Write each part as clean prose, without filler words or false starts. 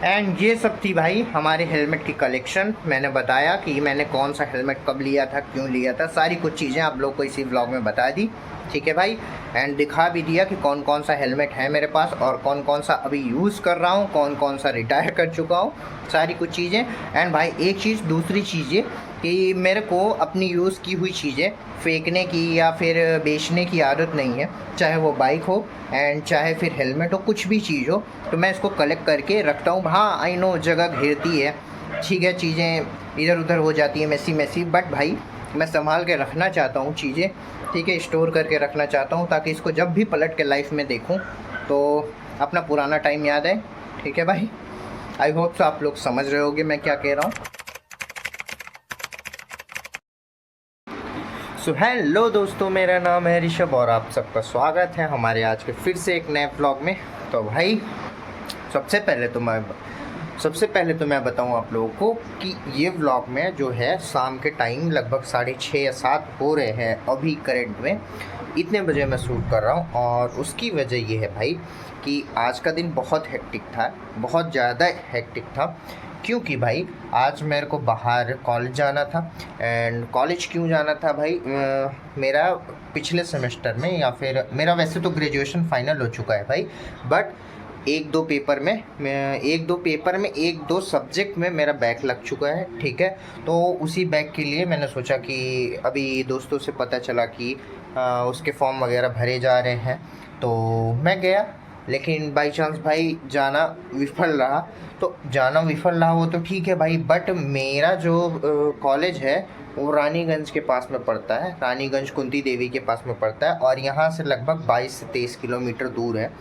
And ये सब थी भाई हमारे हेलमेट की कलेक्शन। मैंने बताया कि मैंने कौन सा हेलमेट कब लिया था, क्यों लिया था, सारी कुछ चीज़ें आप लोग को इसी व्लॉग में बता दी। ठीक है भाई। एंड दिखा भी दिया कि कौन कौन सा हेलमेट है मेरे पास और कौन कौन सा अभी यूज़ कर रहा हूँ, कौन कौन सा रिटायर कर चुका हूँ, सारी कुछ चीज़ें। एंड भाई एक चीज़, दूसरी चीज़ ये कि मेरे को अपनी यूज़ की हुई चीज़ें फेंकने की या फिर बेचने की आदत नहीं है। चाहे वो बाइक हो एंड चाहे फिर हेलमेट हो, कुछ भी चीज़ हो तो मैं इसको कलेक्ट करके रखता हूँ। हाँ आई नो जगह घेरती है, ठीक है, चीज़ें इधर उधर हो जाती है मैसी मैसी, बट भाई मैं संभाल के रखना चाहता हूँ चीज़ें, ठीक है, स्टोर करके रखना चाहता हूँ ताकि इसको जब भी पलट के लाइफ में देखूँ तो अपना पुराना टाइम याद आए। ठीक है भाई। आई होप सो आप लोग समझ रहे होगे मैं क्या कह रहा हूँ। सो हेलो दोस्तों, मेरा नाम है ऋषभ और आप सबका स्वागत है हमारे आज के फिर से एक नए व्लॉग में। तो भाई सबसे पहले तो मैं बताऊं आप लोगों को कि ये व्लॉग में जो है शाम के टाइम लगभग 6:30 या 7 हो रहे हैं अभी करंट में, इतने बजे मैं शूट कर रहा हूँ। और उसकी वजह ये है भाई कि आज का दिन बहुत हेक्टिक था, बहुत ज़्यादा हेक्टिक था। क्योंकि भाई आज मेरे को बाहर कॉलेज जाना था। एंड कॉलेज क्यों जाना था भाई, मेरा पिछले सेमेस्टर में, या फिर मेरा वैसे तो ग्रेजुएशन फाइनल हो चुका है भाई, बट एक दो पेपर में एक दो सब्जेक्ट में मेरा बैक लग चुका है। ठीक है, तो उसी बैक के लिए मैंने सोचा कि अभी दोस्तों से पता चला कि उसके फॉर्म वगैरह भरे जा रहे हैं, तो मैं गया। लेकिन बाई चांस भाई जाना विफल रहा। तो जाना विफल रहा वो तो ठीक है भाई, बट मेरा जो कॉलेज है वो रानीगंज के पास में पड़ता है, रानीगंज कुंती देवी के पास में पड़ता है और यहाँ से लगभग 22 से 23 किलोमीटर दूर है।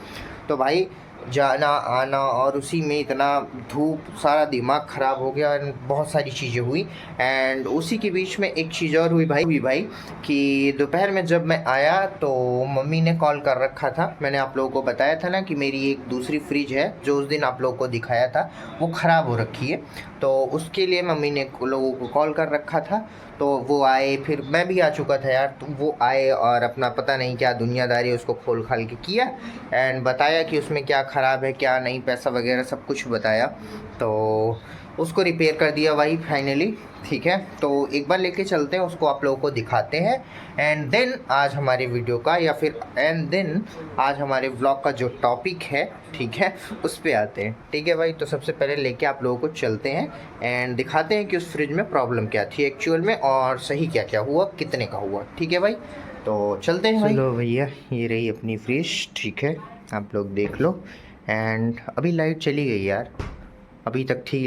तो भाई जाना आना और उसी में इतना धूप, सारा दिमाग ख़राब हो गया और बहुत सारी चीज़ें हुई। एंड उसी के बीच में एक चीज़ और हुई भाई कि दोपहर में जब मैं आया तो मम्मी ने कॉल कर रखा था। मैंने आप लोगों को बताया था ना कि मेरी एक दूसरी फ्रिज है जो उस दिन आप लोगों को दिखाया था, वो ख़राब हो रखी है। तो उसके लिए मम्मी ने लोगों को कॉल कर रखा था, तो वो आए, फिर मैं भी आ चुका था यार। तो वो आए और अपना पता नहीं क्या दुनियादारी उसको खोल खाल के किया एंड बताया कि उसमें क्या ख़राब है क्या नहीं, पैसा वगैरह सब कुछ बताया। तो उसको रिपेयर कर दिया भाई फाइनली। ठीक है, तो एक बार लेके चलते हैं उसको, आप लोगों को दिखाते हैं। एंड देन आज हमारी वीडियो का या फिर आज हमारे व्लॉग का जो टॉपिक है, ठीक है, उस पे आते हैं। ठीक है भाई, तो सबसे पहले लेके आप लोगों को चलते हैं एंड दिखाते हैं कि उस फ्रिज में प्रॉब्लम क्या थी एक्चुअल में और सही क्या क्या हुआ, कितने का हुआ। ठीक है भाई, तो चलते हैं भाई। चलो भैया, ये रही अपनी फ्रिज। ठीक है, आप लोग देख लो। एंड अभी लाइट चली गई यार, अभी तक थी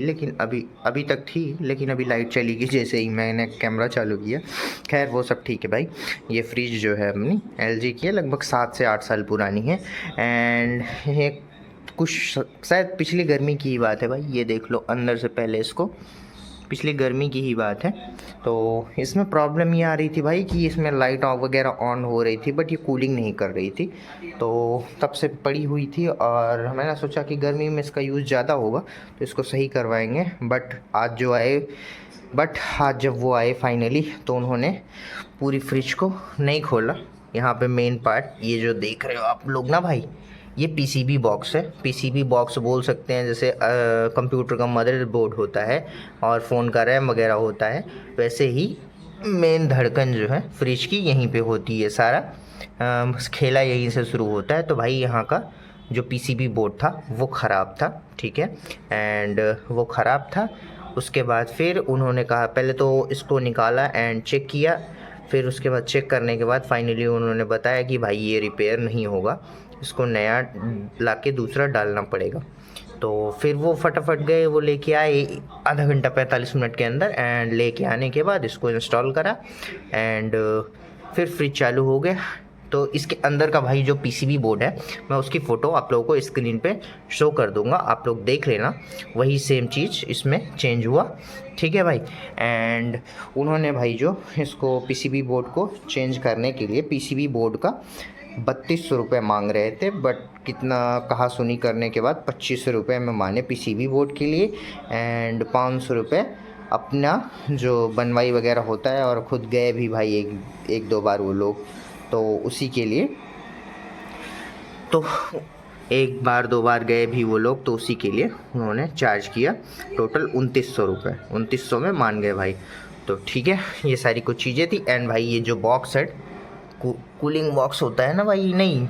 लेकिन अभी लाइट चली गई जैसे ही मैंने कैमरा चालू किया। खैर वो सब ठीक है भाई। ये फ्रिज जो है अपनी एलजी की है, लगभग 7 से 8 साल पुरानी है। एंड ये कुछ शायद पिछली गर्मी की ही बात है भाई, ये देख लो अंदर से पहले इसको, पिछली गर्मी की ही बात है। तो इसमें प्रॉब्लम ये आ रही थी भाई कि इसमें लाइट वगैरह ऑन हो रही थी बट ये कूलिंग नहीं कर रही थी, तो तब से पड़ी हुई थी। और मैंने सोचा कि गर्मी में इसका यूज़ ज़्यादा होगा तो इसको सही करवाएंगे। बट आज जब वो आए फाइनली तो उन्होंने पूरी फ्रिज को नहीं खोला। यहाँ पे मेन पार्ट ये जो देख रहे हो आप लोग ना भाई, ये पीसीबी बॉक्स है। पीसीबी बॉक्स बोल सकते हैं, जैसे कंप्यूटर का मदरबोर्ड होता है और फ़ोन का रैम वगैरह होता है, वैसे ही मेन धड़कन जो है फ्रिज की यहीं पे होती है। सारा खेला यहीं से शुरू होता है। तो भाई यहाँ का जो पीसीबी बोर्ड था वो ख़राब था। ठीक है, एंड वो ख़राब था। उसके बाद फिर उन्होंने कहा, पहले तो इसको निकाला एंड चेक किया, फिर उसके बाद चेक करने के बाद फाइनली उन्होंने बताया कि भाई ये रिपेयर नहीं होगा, इसको नया लाके दूसरा डालना पड़ेगा। तो फिर वो फटाफट गए, वो लेके आए आधा घंटा 45 मिनट के अंदर। एंड लेके आने के बाद इसको इंस्टॉल करा एंड फिर फ्रिज चालू हो गया। तो इसके अंदर का भाई जो पीसीबी बोर्ड है, मैं उसकी फ़ोटो आप लोगों को स्क्रीन पे शो कर दूंगा, आप लोग देख लेना। वही सेम चीज़ इसमें चेंज हुआ। ठीक है भाई। एंड उन्होंने भाई जो इसको पीसीबी बोर्ड को चेंज करने के लिए पीसीबी बोर्ड का 3200 रुपये मांग रहे थे, बट कितना कहा सुनी करने के बाद 2500 रुपये में माने पीसीबी बोर्ड के लिए। एंड 500 रुपये अपना जो बनवाई वगैरह होता है, और ख़ुद गए भी भाई एक दो बार वो लोग, तो उसी के लिए। तो एक बार 2 बार गए भी वो लोग तो उसी के लिए उन्होंने चार्ज किया टोटल 2900 रुपये। 2900 में मान गए भाई। तो ठीक है, ये सारी कुछ चीज़ें थी। एंड भाई ये जो बॉक्स है, कूलिंग बॉक्स होता है ना भाई, नहीं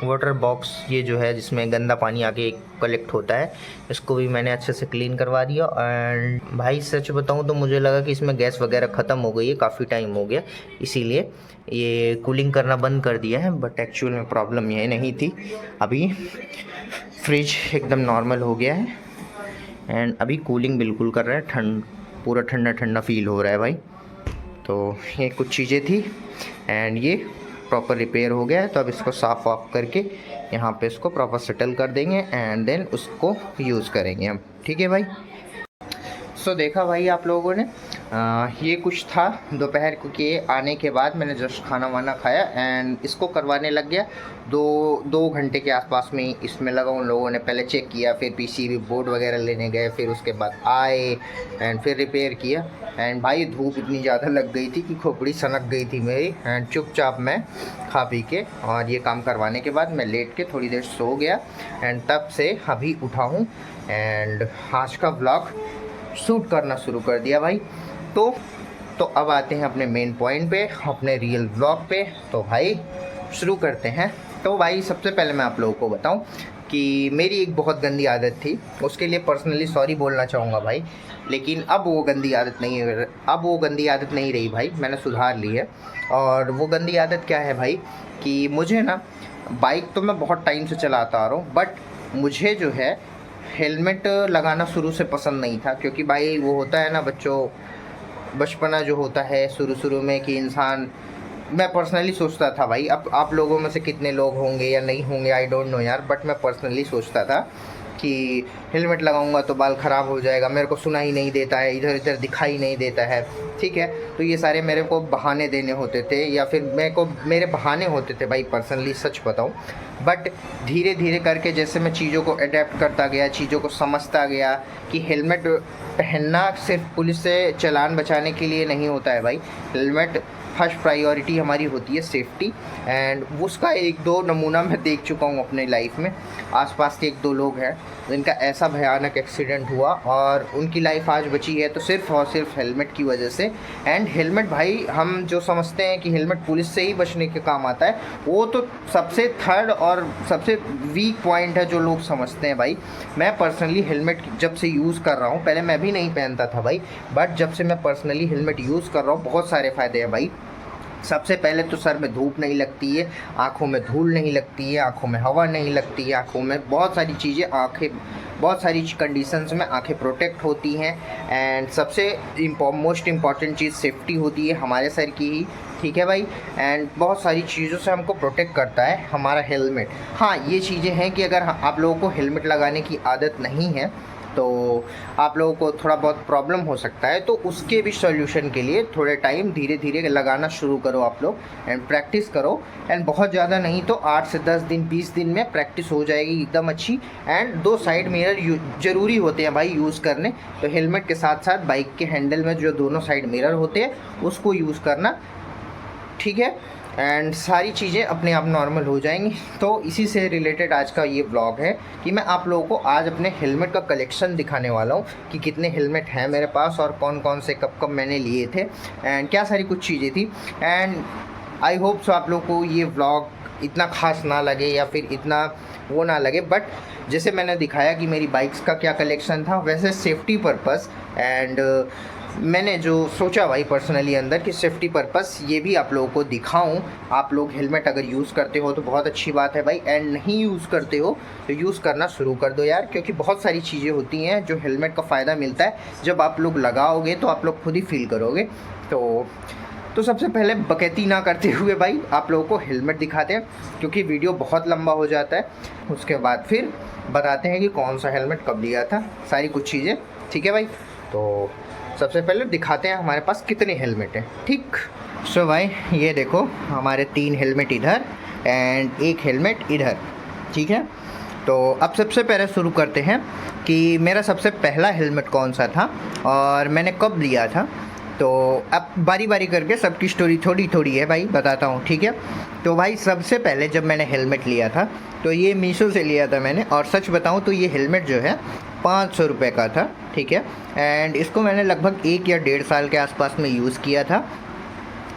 वाटर बॉक्स, ये जो है जिसमें गंदा पानी आके कलेक्ट होता है, इसको भी मैंने अच्छे से क्लीन करवा दिया। एंड भाई सच बताऊं तो मुझे लगा कि इसमें गैस वगैरह ख़त्म हो गई है, काफ़ी टाइम हो गया, इसीलिए ये कूलिंग करना बंद कर दिया है। बट एक्चुअल में प्रॉब्लम ये नहीं थी। अभी फ्रिज एकदम नॉर्मल हो गया है एंड अभी कूलिंग बिल्कुल कर रहा है, पूरा ठंडा ठंडा फील हो रहा है भाई। तो ये कुछ चीज़ें थी एंड ये प्रॉपर रिपेयर हो गया है। तो अब इसको साफ़ वाफ करके यहाँ पे इसको प्रॉपर सेटल कर देंगे एंड देन उसको यूज़ करेंगे हम। ठीक है भाई। सो देखा भाई आप लोगों ने, ये कुछ था दोपहर को के आने के बाद मैंने जस्ट खाना वाना खाया एंड इसको करवाने लग गया। 2 घंटे के आसपास में इसमें लगा। उन लोगों ने पहले चेक किया, फिर पीसीबी बोर्ड वगैरह लेने गए, फिर उसके बाद आए एंड फिर रिपेयर किया। एंड भाई धूप इतनी ज़्यादा लग गई थी कि खोपड़ी सनक गई थी मेरी। एंड चुपचाप मैं खा पी के और ये काम करवाने के बाद मैं लेट के थोड़ी देर सो गया एंड तब से अभी उठा हूँ एंड आज का व्लॉग शूट करना शुरू कर दिया भाई। तो अब आते हैं अपने मेन पॉइंट पे, अपने रियल व्लॉग पे। तो भाई शुरू करते हैं। तो भाई सबसे पहले मैं आप लोगों को बताऊं कि मेरी एक बहुत गंदी आदत थी, उसके लिए पर्सनली सॉरी बोलना चाहूँगा भाई। लेकिन अब वो गंदी आदत नहीं रही भाई, मैंने सुधार ली है। और वो गंदी आदत क्या है भाई कि मुझे ना बाइक तो मैं बहुत टाइम से चलाता आ रहा हूँ, बट मुझे जो है हेलमेट लगाना शुरू से पसंद नहीं था। क्योंकि भाई वो होता है ना बच्चों, बचपना जो होता है शुरू में कि इंसान, मैं पर्सनली सोचता था भाई, अब आप लोगों में से कितने लोग होंगे या नहीं होंगे आई डोंट नो यार, बट मैं पर्सनली सोचता था कि हेलमेट लगाऊंगा तो बाल ख़राब हो जाएगा, मेरे को सुना ही नहीं देता है, इधर इधर दिखाई नहीं देता है। ठीक है, तो ये सारे मेरे को बहाने देने होते थे या फिर मेरे बहाने होते थे भाई, पर्सनली सच बताऊं। बट धीरे धीरे करके जैसे मैं चीज़ों को अडेप्ट करता गया, चीज़ों को समझता गया कि हेलमेट पहनना सिर्फ पुलिस से चालान बचाने के लिए नहीं होता है भाई। हेलमेट फर्स्ट प्रायोरिटी हमारी होती है सेफ्टी। एंड उसका 1-2 नमूना मैं देख चुका हूँ अपने लाइफ में। आसपास के 1-2 लोग हैं जिनका ऐसा भयानक एक्सीडेंट हुआ और उनकी लाइफ आज बची है तो सिर्फ और सिर्फ हेलमेट की वजह से। एंड हेलमेट भाई, हम जो समझते हैं कि हेलमेट पुलिस से ही बचने के काम आता है, वो तो सबसे थर्ड और सबसे वीक पॉइंट है जो लोग समझते हैं भाई। मैं पर्सनली हेलमेट जब से यूज़ कर रहा हूँ, पहले मैं भी नहीं पहनता था भाई, बट जब से मैं पर्सनली हेलमेट यूज़ कर रहा हूँ बहुत सारे फ़ायदे हैं भाई। सबसे पहले तो सर में धूप नहीं लगती है, आँखों में धूल नहीं लगती है, आँखों में हवा नहीं लगती है, आँखों में बहुत सारी चीज़ें, बहुत सारी कंडीशंस में आँखें प्रोटेक्ट होती हैं। एंड सबसे मोस्ट इम्पॉर्टेंट चीज़ सेफ्टी होती है हमारे सर की ही। ठीक है भाई। एंड बहुत सारी चीज़ों से हमको प्रोटेक्ट करता है हमारा हेलमेट। हाँ, ये चीज़ें हैं कि अगर आप लोगों को हेलमेट लगाने की आदत नहीं है तो आप लोगों को थोड़ा बहुत प्रॉब्लम हो सकता है, तो उसके भी सॉल्यूशन के लिए थोड़े टाइम धीरे धीरे लगाना शुरू करो आप लोग एंड प्रैक्टिस करो। एंड बहुत ज़्यादा नहीं तो 8 से 10 दिन 20 दिन में प्रैक्टिस हो जाएगी एकदम अच्छी। एंड 2 साइड मिरर ज़रूरी होते हैं भाई यूज़ करने, तो हेलमेट के साथ साथ बाइक के हैंडल में जो दोनों साइड मिरर होते हैं उसको यूज़ करना। ठीक है, एंड सारी चीज़ें अपने आप नॉर्मल हो जाएंगी। तो इसी से रिलेटेड आज का ये व्लॉग है कि मैं आप लोगों को आज अपने हेलमेट का कलेक्शन दिखाने वाला हूँ कि कितने हेलमेट हैं मेरे पास और कौन कौन से कब कब मैंने लिए थे एंड क्या सारी कुछ चीज़ें थी। एंड आई होप सो आप लोगों को ये व्लॉग इतना खास ना लगे या फिर इतना वो ना लगे, बट जैसे मैंने दिखाया कि मेरी बाइक्स का क्या कलेक्शन था, वैसे सेफ्टी पर्पस एंड मैंने जो सोचा भाई पर्सनली अंदर कि सेफ्टी पर्पस ये भी आप लोगों को दिखाऊं। आप लोग हेलमेट अगर यूज़ करते हो तो बहुत अच्छी बात है भाई, एंड नहीं यूज़ करते हो तो यूज़ करना शुरू कर दो यार, क्योंकि बहुत सारी चीज़ें होती हैं जो हेलमेट का फ़ायदा मिलता है। जब आप लोग लगाओगे तो आप लोग खुद ही फील करोगे। तो सबसे पहले बकैती ना करते हुए भाई आप लोगों को हेलमेट दिखाते हैं, क्योंकि वीडियो बहुत लंबा हो जाता है। उसके बाद फिर बताते हैं कि कौन सा हेलमेट कब लिया था, सारी कुछ चीज़ें। ठीक है भाई, तो सबसे पहले दिखाते हैं हमारे पास कितने हेलमेट हैं। ठीक, सो भाई ये देखो हमारे 3 हेलमेट इधर एंड 1 हेलमेट इधर। ठीक है, तो अब सबसे पहले शुरू करते हैं कि मेरा सबसे पहला हेलमेट कौन सा था और मैंने कब लिया था। तो अब बारी बारी करके सबकी स्टोरी थोड़ी थोड़ी है भाई, बताता हूँ, ठीक है। तो भाई सबसे पहले जब मैंने हेलमेट लिया था तो ये मीशो से लिया था मैंने, और सच बताऊँ तो ये हेलमेट जो है 500 रुपये का था, ठीक है। एंड इसको मैंने लगभग 1 या 1.5 साल के आसपास में यूज़ किया था,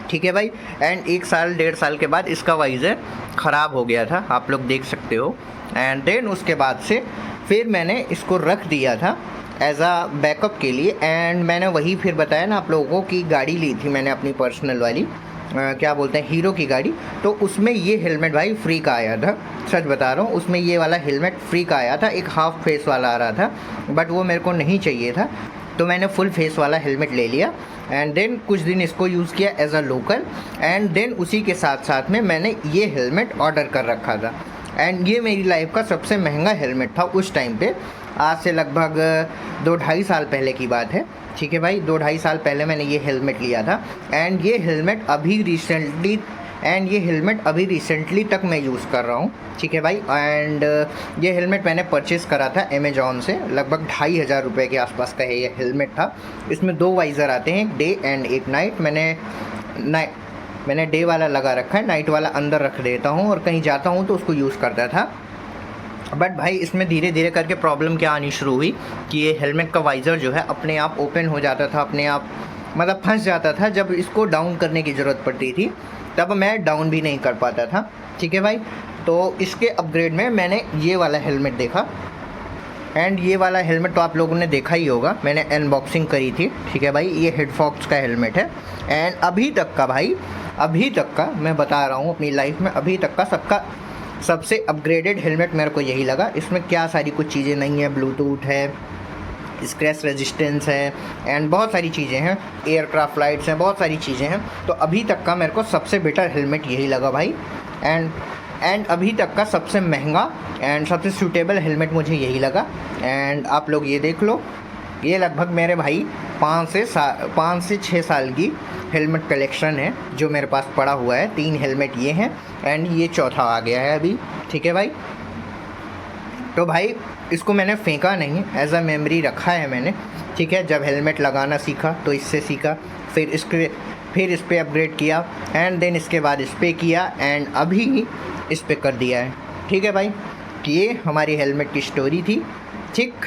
ठीक है भाई। एंड 1 साल 1.5 साल के बाद इसका वाइज़र ख़राब हो गया था, आप लोग देख सकते हो। एंड देन उसके बाद से फिर मैंने इसको रख दिया था एज़ आ बैकअप के लिए। एंड मैंने वही फिर बताया ना आप लोगों को कि गाड़ी ली थी मैंने अपनी पर्सनल वाली, क्या बोलते हैं, हीरो की गाड़ी। तो उसमें ये हेलमेट भाई फ्री का आया था, सच बता रहा हूँ, उसमें ये वाला हेलमेट फ्री का आया था। एक हाफ फेस वाला आ रहा था बट वो मेरे को नहीं चाहिए था, तो मैंने फुल फेस वाला हेलमेट ले लिया। एंड देन कुछ दिन इसको यूज़ किया as a local. And then उसी के साथ साथ में मैंने ये हेलमेट ऑर्डर कर रखा था। एंड ये मेरी लाइफ का सबसे महंगा हेलमेट था उस टाइम पे, आज से लगभग 2-2.5 साल पहले की बात है, ठीक है भाई। 2-2.5 साल पहले मैंने ये हेलमेट लिया था। एंड ये हेलमेट अभी रिसेंटली तक मैं यूज़ कर रहा हूँ, ठीक है भाई। एंड ये हेलमेट मैंने परचेज़ करा था अमेजॉन से, लगभग 2,500 रुपये के आसपास का है ये हेलमेट था। इसमें 2 वाइज़र आते हैं, एक डे एंड एक नाइट। मैंने डे वाला लगा रखा है, नाइट वाला अंदर रख देता हूँ और कहीं जाता हूँ तो उसको यूज़ करता था। बट भाई इसमें धीरे धीरे करके प्रॉब्लम क्या आनी शुरू हुई कि ये हेलमेट का वाइज़र जो है अपने आप ओपन हो जाता था, अपने आप मतलब फंस जाता था। जब इसको डाउन करने की ज़रूरत पड़ती थी तब मैं डाउन भी नहीं कर पाता था, ठीक है भाई। तो इसके अपग्रेड में मैंने ये वाला हेलमेट देखा। एंड ये वाला हेलमेट तो आप लोगों ने देखा ही होगा, मैंने अनबॉक्सिंग करी थी, ठीक है भाई। ये हेडफॉक्स का हेलमेट है। एंड अभी तक का मैं बता रहा हूँ अपनी लाइफ में अभी तक का सबसे अपग्रेडेड हेलमेट मेरे को यही लगा। इसमें क्या सारी कुछ चीज़ें नहीं है, ब्लूटूथ है, स्क्रैच रेजिस्टेंस है, एंड बहुत सारी चीज़ें हैं, एयरक्राफ्ट लाइट्स हैं, बहुत सारी चीज़ें हैं। तो अभी तक का मेरे को सबसे बेटर हेलमेट यही लगा भाई। एंड अभी तक का सबसे महंगा एंड सबसे सूटेबल हेलमेट मुझे यही लगा। एंड आप लोग ये देख लो, ये लगभग मेरे भाई 5 से 6 साल की हेलमेट कलेक्शन है जो मेरे पास पड़ा हुआ है। 3 हेलमेट ये हैं एंड ये चौथा आ गया है अभी, ठीक है भाई। तो भाई इसको मैंने फेंका नहीं, एज अ मेमोरी रखा है मैंने, ठीक है। जब हेलमेट लगाना सीखा तो इससे सीखा, फिर इस पर अपग्रेड किया, एंड देन इसके बाद इस पर किया, एंड अभी इस पर कर दिया है, ठीक है भाई। ये हमारी हेलमेट की स्टोरी थी, ठीक।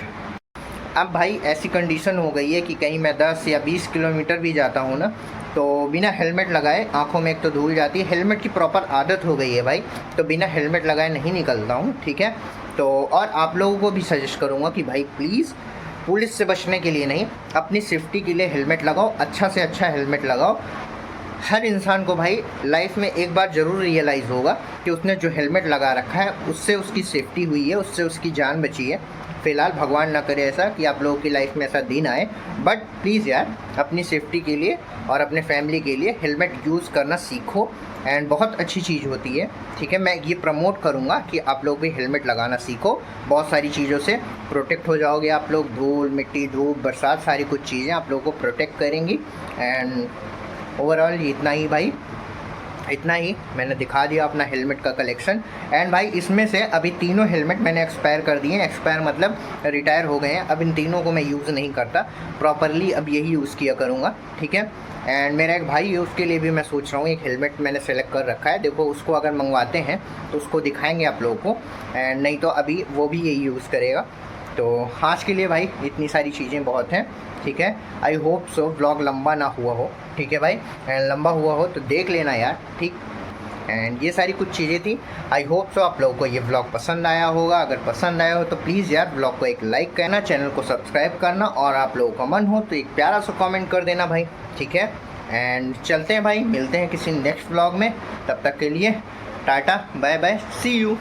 अब भाई ऐसी कंडीशन हो गई है कि कहीं मैं 10 या 20 किलोमीटर भी जाता हूँ ना, तो बिना हेलमेट लगाए आँखों में एक तो धूल जाती है, हेलमेट की प्रॉपर आदत हो गई है भाई, तो बिना हेलमेट लगाए नहीं निकलता हूँ, ठीक है। तो और आप लोगों को भी सजेस्ट करूँगा कि भाई प्लीज़ पुलिस से बचने के लिए नहीं, अपनी सेफ्टी के लिए हेलमेट लगाओ, अच्छा से अच्छा हेलमेट लगाओ। हर इंसान को भाई लाइफ में एक बार ज़रूर रियलाइज़ होगा कि उसने जो हेलमेट लगा रखा है उससे उसकी सेफ्टी हुई है, उससे उसकी जान बची है। फ़िलहाल भगवान ना करे ऐसा कि आप लोगों की लाइफ में ऐसा दिन आए, बट प्लीज़ यार अपनी सेफ्टी के लिए और अपने फैमिली के लिए हेलमेट यूज़ करना सीखो। एंड बहुत अच्छी चीज़ होती है, ठीक है। मैं ये प्रमोट करूँगा कि आप लोग भी हेलमेट लगाना सीखो, बहुत सारी चीज़ों से प्रोटेक्ट हो जाओगे आप लोग। धूल मिट्टी धूप बरसात सारी कुछ चीज़ें आप लोगों को प्रोटेक्ट करेंगी। एंड ओवरऑल इतना ही भाई, इतना ही मैंने दिखा दिया अपना हेलमेट का कलेक्शन। एंड भाई इसमें से अभी 3 हेलमेट मैंने एक्सपायर कर दिए हैं, एक्सपायर मतलब रिटायर हो गए हैं। अब इन तीनों को मैं यूज़ नहीं करता प्रॉपरली, अब यही यूज़ किया करूँगा, ठीक है। एंड मेरा एक भाई है, उसके लिए भी मैं सोच रहा हूँ एक हेलमेट मैंने सेलेक्ट कर रखा है, देखो उसको अगर मंगवाते हैं तो उसको दिखाएंगे आप लोगों को, एंड नहीं तो अभी वो भी यही यूज़ करेगा। तो आज के लिए भाई इतनी सारी चीज़ें बहुत हैं, ठीक है। आई होप सो व्लॉग लंबा ना हुआ हो, ठीक है भाई। एंड लंबा हुआ हो तो देख लेना यार, ठीक। एंड ये सारी कुछ चीज़ें थी। आई होप सो आप लोगों को ये व्लॉग पसंद आया होगा। अगर पसंद आया हो तो प्लीज़ यार व्लॉग को एक लाइक करना, चैनल को सब्सक्राइब करना, और आप लोगों का मन हो तो एक प्यारा सा कमेंट कर देना भाई, ठीक है। एंड चलते हैं भाई, मिलते हैं किसी नेक्स्ट व्लॉग में, तब तक के लिए tata bye bye, see you.